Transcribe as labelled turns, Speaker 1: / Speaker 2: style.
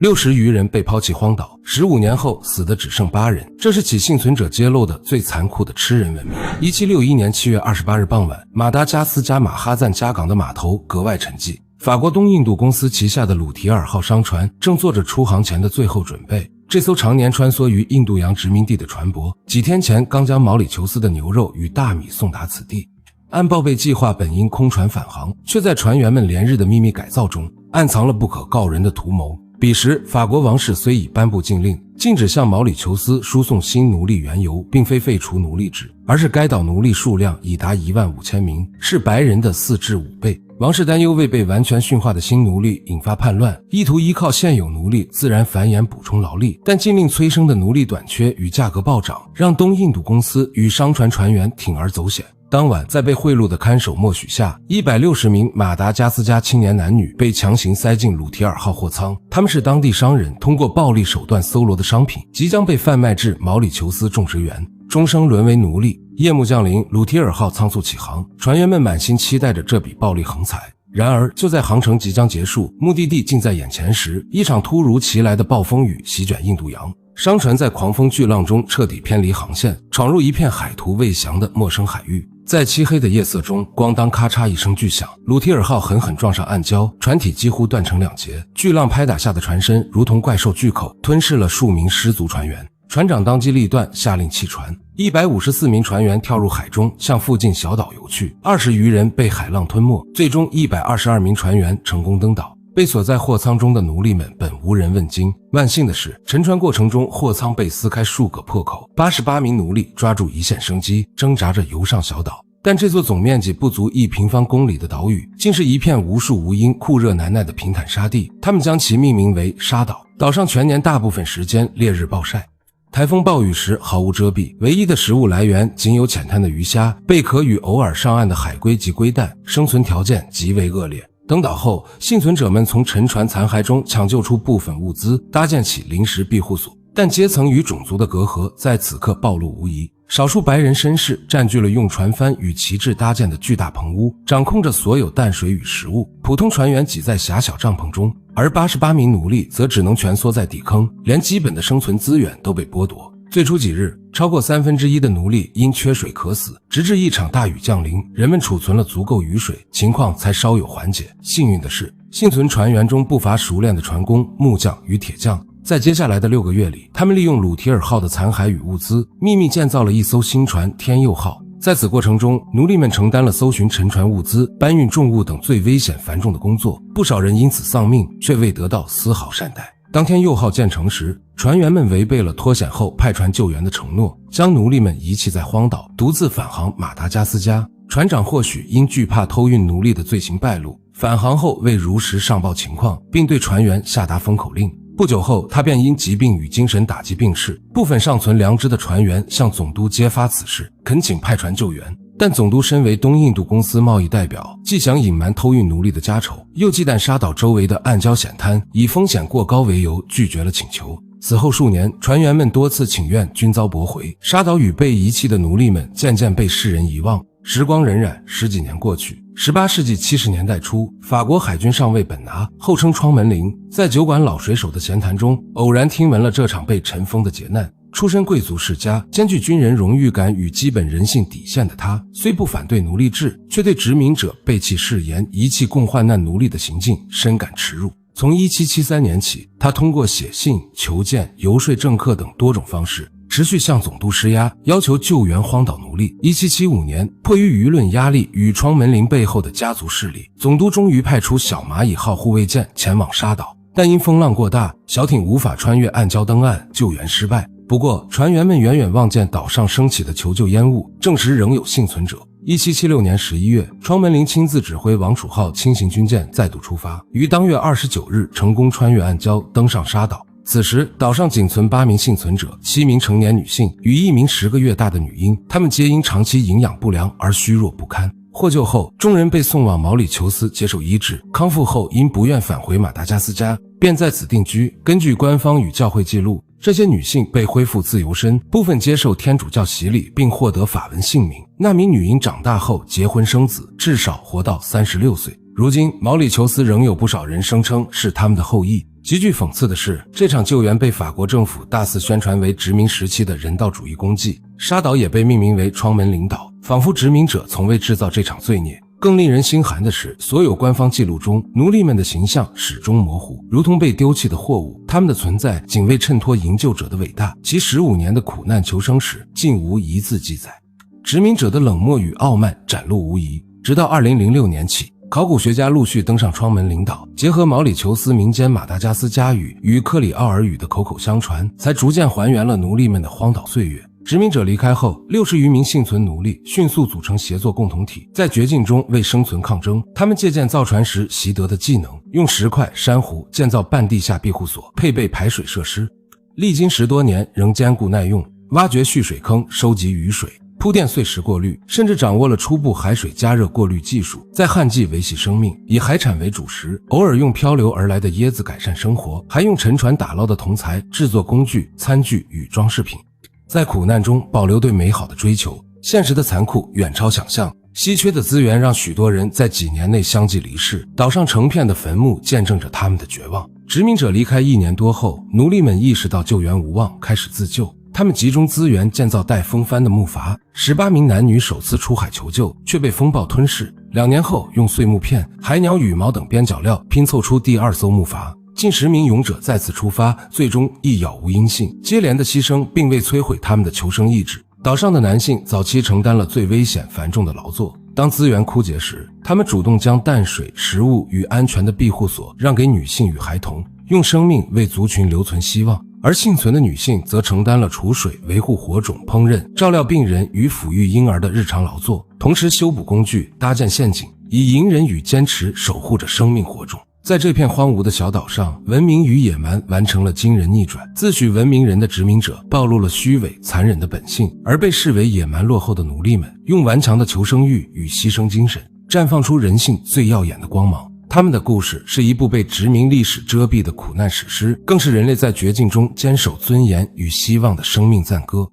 Speaker 1: 60餘人被拋棄荒島，15年後死的只剩8人。這是起幸存者揭露的最殘酷的吃人文明。1761年7月28日傍晚，馬達加斯加馬哈贊加港的碼頭格外沉寂。法國東印度公司旗下的魯提爾號商船正做着出航前的最後準備。這艘常年穿梭於印度洋殖民地的船舶，幾天前剛將毛里求斯的牛肉與大米送達此地。按報備計劃本應空船返航，卻在船員們連日的秘密改造中，暗藏了不可告人的圖謀。彼時，法國王室雖已頒布禁令，禁止向毛里求斯輸送新奴隸原油，並非廢除奴隸制，而是該島奴隸數量已達15000名，是白人的4至5倍。王室擔憂未被完全馴化的新奴隸引發叛亂，意圖依靠現有奴隸自然繁衍補充勞力，但禁令催生的奴隸短缺與價格暴漲，讓東印度公司與商船船員鋌而走險。當晚，在被賄賂的看守默許下，160名馬達加斯加青年男女被強行塞進魯提爾號貨艙。他們是當地商人通過暴力手段搜羅的商品，即將被販賣至毛里求斯種植園，終生淪為奴隸。夜幕降臨，魯提爾號倉促起航，船員們滿心期待着這筆暴利橫財。然而，就在航程即將結束，目的地近在眼前時，一場突如其來的暴風雨席捲印度洋。商船在狂風巨浪中徹底偏離航線，闖入一片海圖未詳的陌生海域。在漆黑的夜色中，咣當咔嚓一聲巨響，魯提爾號狠狠撞上暗礁，船體幾乎斷成2截。巨浪拍打下的船身如同怪獸巨口，吞噬了数名失足船員。船長當機立斷，下令棄船。154名船員跳入海中，向附近小島游去，20餘人被海浪吞沒。最終122名船員成功登島。被鎖在貨艙中的奴隸們本无人問津。萬幸的是，沉船過程中貨艙被撕開數個破口，88名奴隸抓住一線生機，掙扎着游上小島。但這座總面積不足1平方公里的島嶼，竟是一片無樹無蔭、酷熱難耐的平坦沙地。他們將其命名為沙島。島上全年大部分時間烈日暴曬，台風暴雨時毫無遮蔽，唯一的食物來源僅有淺灘的魚蝦、貝殼與偶爾上岸的海龜及龜蛋，生存條件極為惡劣。登島後，幸存者們從沉船殘骸中搶救出部分物資，搭建起臨時庇護所。但階層與種族的隔閡在此刻暴露無遺。少數白人紳士佔據了用船帆與旗幟搭建的巨大棚屋，掌控着所有淡水與食物。普通船員擠在狹小帳篷中，而88名奴隸則只能蜷縮在底坑，連基本的生存資源都被剝奪。最初幾日，超過1/3的奴隸因缺水渴死，直至一場大雨降臨，人們儲存了足夠雨水，情況才稍有緩解。幸運的是，幸存船員中不乏熟練的船工、木匠與鐵匠。在接下來的6個月裡，他們利用魯提爾號的殘骸與物資，秘密建造了一艘新船天佑號。在此過程中，奴隸們承擔了搜尋沉船物資、搬運重物等最危險繁重的工作，不少人因此喪命，卻未得到絲毫善待。當天佑號建成時，船員們違背了脫險後派船救援的承諾，將奴隸們遺棄在荒島，獨自返航馬達加斯加。船長或許因懼怕偷運奴隸的罪行敗露，返航後未如實上報情況，並對船員下達封口令。不久後，他便因疾病與精神打擊病逝。部分尚存良知的船員向總督揭發此事，懇請派船救援。但總督身為東印度公司貿易代表，既想隱瞞偷運奴隸的家醜，又忌憚沙島周圍的暗礁險灘，以風險過高為由拒絕了請求。此後數年，船員們多次請願均遭駁回，沙島與被遺棄的奴隸們漸漸被世人遺忘。時光荏苒，10幾年過去，18世紀70年代初，法國海軍上尉本拿，後稱窗門林，在酒館老水手的閒談中，偶然聽聞了這場被塵封的劫難。出身貴族世家，兼具軍人榮譽感與基本人性底線的他，雖不反對奴隸制，卻對殖民者背棄誓言、遺棄共患難奴隸的行徑深感恥辱。從1773年起，他通過寫信、求見、遊說政客等多種方式，持續向總督施壓，要求救援荒島奴隸。1775年，迫於輿論壓力與窗門林背後的家族勢力，總督終於派出小螞蟻號護衛艦前往沙島，但因風浪過大，小艇無法穿越暗礁登岸，救援失敗。不過，船員們遠遠望見島上升起的求救煙霧，證實仍有幸存者。1776年11月，窗門林親自指揮王儲號輕型軍艦再度出發，於當月29日成功穿越暗礁，登上沙島。此時，島上僅存8名幸存者，7名成年女性與1名10個月大的女嬰，她們皆因長期營養不良而虛弱不堪。獲救後，眾人被送往毛里求斯接受醫治，康復後因不願返回馬達加斯加，便在此定居。根據官方與教會記錄，這些女性被恢復自由身，部分接受天主教洗禮並獲得法文姓名。那名女嬰長大後結婚生子，至少活到36歲。如今，毛里求斯仍有不少人聲稱是他們的後裔。極具諷刺的是，這場救援被法國政府大肆宣傳為殖民時期的人道主義功績，沙島也被命名為窗門領島，仿佛殖民者從未制造這場罪孽。更令人心寒的是，所有官方記錄中，奴隸們的形象始終模糊，如同被丟棄的貨物，他們的存在僅為襯托營救者的偉大，其15年的苦難求生史竟無一字記載。殖民者的冷漠與傲慢展露無遺，直到2006年起，考古學家陸續登上窗門領島，結合毛里求斯民間馬達加斯加語與克里奧爾語的口口相傳，才逐漸還原了奴隸們的荒島歲月。殖民者離開後，60餘名幸存奴隸迅速組成協作共同體，在絕境中為生存抗爭。他們借鑑造船時習得的技能，用石塊、珊瑚建造半地下庇護所，配備排水設施，歷經10多年仍堅固耐用。挖掘蓄水坑，收集雨水，鋪墊碎石過濾，甚至掌握了初步海水加熱過濾技術，在旱季維繫生命，以海產為主食，偶爾用漂流而來的椰子改善生活，還用沉船打撈的銅材制作工具、餐具與裝飾品。在苦難中保留對美好的追求，現實的殘酷遠超想象。稀缺的資源讓許多人在幾年內相繼離世，島上成片的墳墓見證着他們的絕望。殖民者離開1年多後，奴隸們意識到救援無望，開始自救。他們集中資源建造帶風帆的木筏，18名男女首次出海求救，卻被風暴吞噬。2年後，用碎木片、海鳥羽毛等邊角料拼湊出第2艘木筏。近10名勇者再次出發，最終亦杳無音信。接連的犧牲並未摧毀他們的求生意志。島上的男性早期承擔了最危險繁重的勞作，當資源枯竭時，他們主動將淡水、食物與安全的庇護所讓給女性與孩童，用生命為族群留存希望。而幸存的女性則承擔了儲水、維護火種、烹飪、照料病人與撫育嬰兒的日常勞作，同時修補工具、搭建陷阱，以隱忍與堅持守護着生命火種。在這片荒蕪的小島上，文明與野蠻完成了驚人逆轉。自詡文明人的殖民者暴露了虛偽殘忍的本性，而被視為野蠻落後的奴隸們用頑強的求生欲與犧牲精神綻放出人性最耀眼的光芒。他們的故事是一部被殖民歷史遮蔽的苦難史詩，更是人類在絕境中堅守尊嚴與希望的生命讚歌。